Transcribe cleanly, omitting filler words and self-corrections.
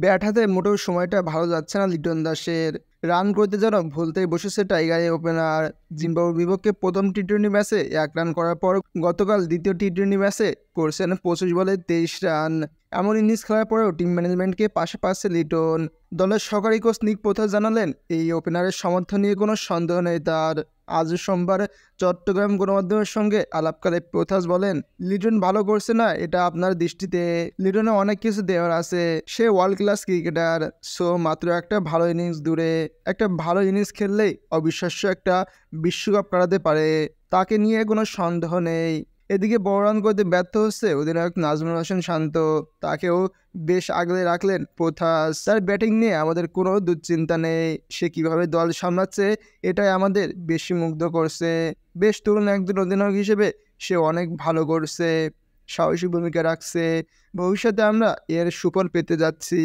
Bat হাতে মোটেও সময়টা ভালো যাচ্ছে না লিটন দাসের। রান করতে যেন ভুলতেই বসেছে টাইগারের ওপেনার। জিম্বাবুয়ের বিপক্ষে প্রথম টি-20 ম্যাচে 1 রান করার পর গতকাল দ্বিতীয় টি-20 ম্যাচে করছেন 25 বলে 23 রান। এমন ইনিংস খেলার পরেও টিম ম্যানেজমেন্টকে পাশে পাচ্ছে লিটন। দলের সহকারী কোচ নিক পোথাস জানালেন, এই ওপেনারের সমর্থন নিয়ে কোনো সন্দেহ নেই তার। আজ সোমবার চট্টগ্রাম গণমাধ্যমের সঙ্গে আলাপকালে পোথাস বলেন, লিটন ভালো করছে না এটা আপনার দৃষ্টিতে, লিটনে অনেক কিছু দেওয়ার আছে, সে ওয়ার্ল্ড ক্লাস ক্রিকেটার। সো মাত্র একটা ভালো ইনিংস দূরে, একটা ভালো ইনিংস খেললেই অবিশ্বাস্য একটা বিশ্বকাপ কাটাতে পারে, তাকে নিয়ে কোনো সন্দেহ নেই। এদিকে বড় রান করতে ব্যর্থ হচ্ছে অধিনায়ক নাজমুল হোসেন শান্ত, তাকেও বেশ আগলে রাখলেন পোথাস। তার ব্যাটিং নিয়ে আমাদের কোনো দুশ্চিন্তা নেই, সে কিভাবে দল সামলাচ্ছে এটাই আমাদের বেশি মুগ্ধ করছে। বেশ তরুণ একজন অধিনায়ক হিসেবে সে অনেক ভালো করছে, সাহসী ভূমিকা রাখছে। ভবিষ্যতে আমরা এর সুফল পেতে যাচ্ছি।